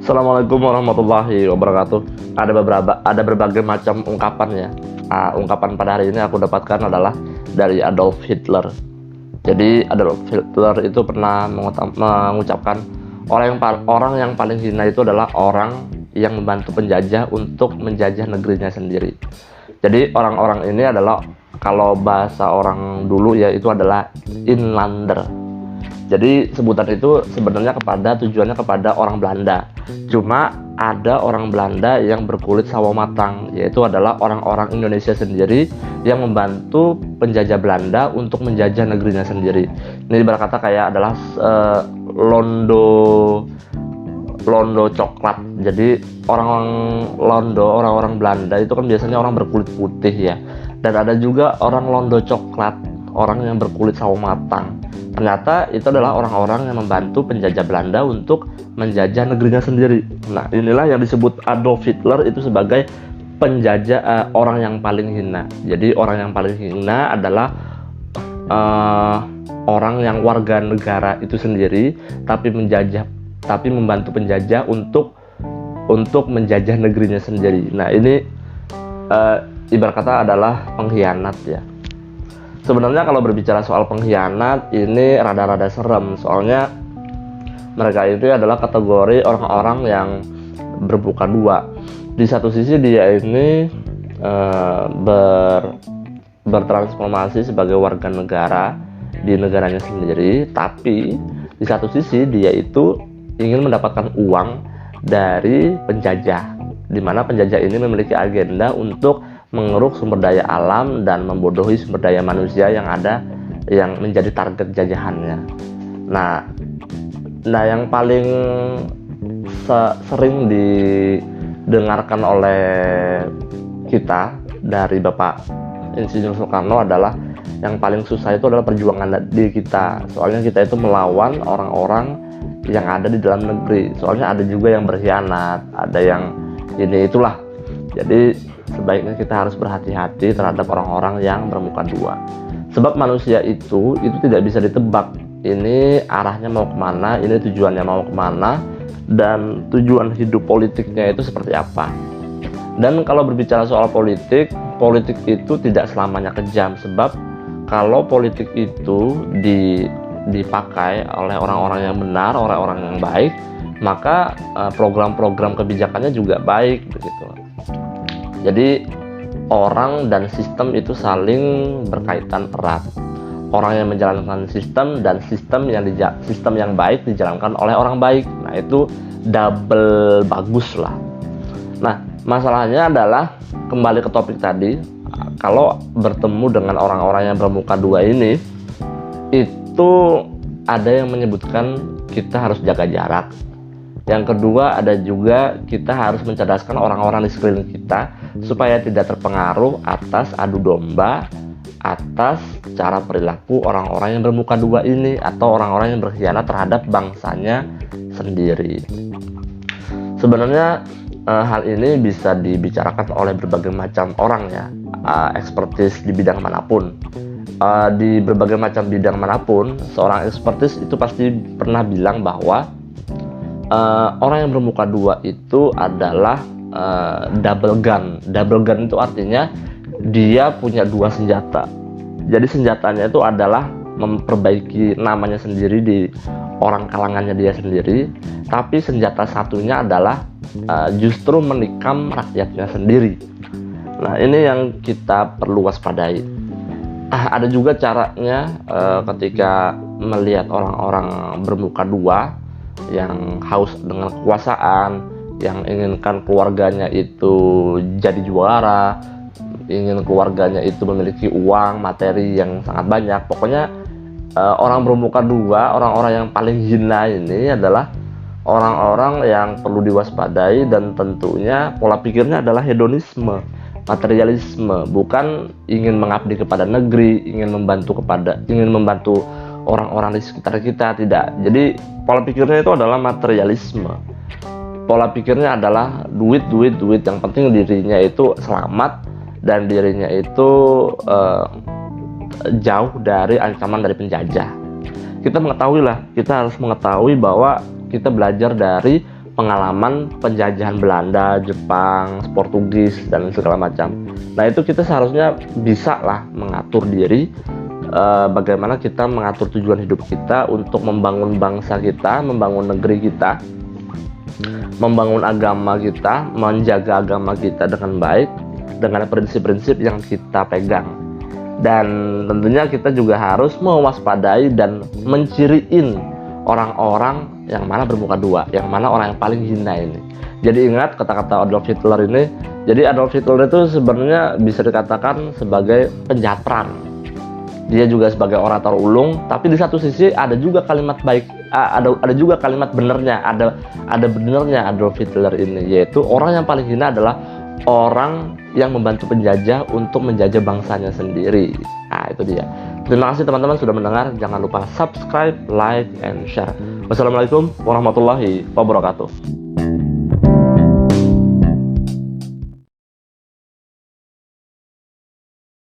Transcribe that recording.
Assalamualaikum warahmatullahi wabarakatuh. Ada berbagai macam ungkapan ya. Ungkapan pada hari ini aku dapatkan adalah dari Adolf Hitler. Jadi Adolf Hitler itu pernah mengucapkan orang yang paling hina itu adalah orang yang membantu penjajah untuk menjajah negerinya sendiri. Jadi orang-orang ini adalah, kalau bahasa orang dulu ya, itu adalah inlander. Jadi sebutan itu sebenarnya tujuannya kepada orang Belanda. Cuma ada orang Belanda yang berkulit sawo matang, yaitu adalah orang-orang Indonesia sendiri yang membantu penjajah Belanda untuk menjajah negerinya sendiri. Ini berkata kayak adalah londo coklat. Jadi orang-orang Belanda itu kan biasanya orang berkulit putih ya. Dan ada juga orang londo coklat, orang yang berkulit sawo matang. Ternyata itu adalah orang-orang yang membantu penjajah Belanda untuk menjajah negerinya sendiri. Nah, inilah yang disebut Adolf Hitler itu sebagai penjajah, orang yang paling hina. Jadi orang yang paling hina adalah orang yang warga negara itu sendiri tapi membantu penjajah untuk menjajah negerinya sendiri. Nah, ini ibarat kata adalah pengkhianat ya. Sebenarnya kalau berbicara soal pengkhianat ini rada-rada serem, soalnya mereka itu adalah kategori orang-orang yang bermuka dua. Di satu sisi dia ini bertransformasi sebagai warga negara di negaranya sendiri, tapi di satu sisi dia itu ingin mendapatkan uang dari penjajah, di mana penjajah ini memiliki agenda untuk mengeruk sumber daya alam dan membodohi sumber daya manusia yang menjadi target jajahannya. Nah, yang paling sering didengarkan oleh kita dari Bapak Insinyur Soekarno adalah yang paling susah itu adalah perjuangan diri kita. Soalnya kita itu melawan orang-orang yang ada di dalam negeri. Soalnya ada juga yang berkhianat, ada yang itulah. Jadi sebaiknya kita harus berhati-hati terhadap orang-orang yang bermuka dua. Sebab manusia itu tidak bisa ditebak. Ini arahnya mau kemana, ini tujuannya mau kemana, dan tujuan hidup politiknya itu seperti apa. Dan kalau berbicara soal politik itu tidak selamanya kejam. Sebab kalau politik itu dipakai oleh orang-orang yang benar, orang-orang yang baik, maka program-program kebijakannya juga baik begitu. Jadi orang dan sistem itu saling berkaitan erat. Orang yang menjalankan sistem dan sistem yang baik dijalankan oleh orang baik. Nah, itu double bagus lah. Nah, masalahnya adalah kembali ke topik tadi, kalau bertemu dengan orang-orang yang bermuka dua ini, itu ada yang menyebutkan kita harus jaga jarak. Yang kedua, ada juga kita harus mencerdaskan orang-orang di sekeliling kita supaya tidak terpengaruh atas adu domba, atas cara perilaku orang-orang yang bermuka dua ini atau orang-orang yang berkhianat terhadap bangsanya sendiri. Sebenarnya hal ini bisa dibicarakan oleh berbagai macam orang ya, ekspertis di bidang manapun. Di berbagai macam bidang manapun, seorang ekspertis itu pasti pernah bilang bahwa orang yang bermuka dua itu adalah double gun. Double gun itu artinya dia punya dua senjata. Jadi senjatanya itu adalah memperbaiki namanya sendiri di orang kalangannya dia sendiri, tapi senjata satunya adalah justru menikam rakyatnya sendiri. Nah, ini yang kita perlu waspadai. Ada juga caranya ketika melihat orang-orang bermuka dua yang haus dengan kekuasaan, yang inginkan keluarganya itu jadi juara, ingin keluarganya itu memiliki uang, materi yang sangat banyak. Pokoknya orang bermuka dua, orang-orang yang paling hina ini adalah orang-orang yang perlu diwaspadai, dan tentunya pola pikirnya adalah hedonisme, materialisme, bukan ingin mengabdi kepada negeri, ingin membantu orang-orang di sekitar kita, tidak. Jadi pola pikirnya itu adalah materialisme. Pola pikirnya adalah duit. Yang penting dirinya itu selamat dan dirinya itu jauh dari ancaman dari penjajah. Kita harus mengetahui bahwa kita belajar dari pengalaman penjajahan Belanda, Jepang, Portugis dan segala macam. Nah itu kita seharusnya bisa lah mengatur diri, bagaimana kita mengatur tujuan hidup kita untuk membangun bangsa kita, membangun negeri kita, membangun agama kita, menjaga agama kita dengan baik, dengan prinsip-prinsip yang kita pegang. Dan tentunya kita juga harus mewaspadai dan menciriin orang-orang yang mana bermuka dua, yang mana orang yang paling hina ini. Jadi ingat kata-kata Adolf Hitler ini. Jadi Adolf Hitler itu sebenarnya bisa dikatakan sebagai penjahat perang. Dia juga sebagai orator ulung, tapi di satu sisi ada juga kalimat baik, ada juga kalimat benernya, ada benernya Adolf Hitler ini, yaitu orang yang paling hina adalah orang yang membantu penjajah untuk menjajah bangsanya sendiri. Nah itu dia. Terima kasih teman-teman sudah mendengar. Jangan lupa subscribe, like, and share. Wassalamualaikum warahmatullahi wabarakatuh.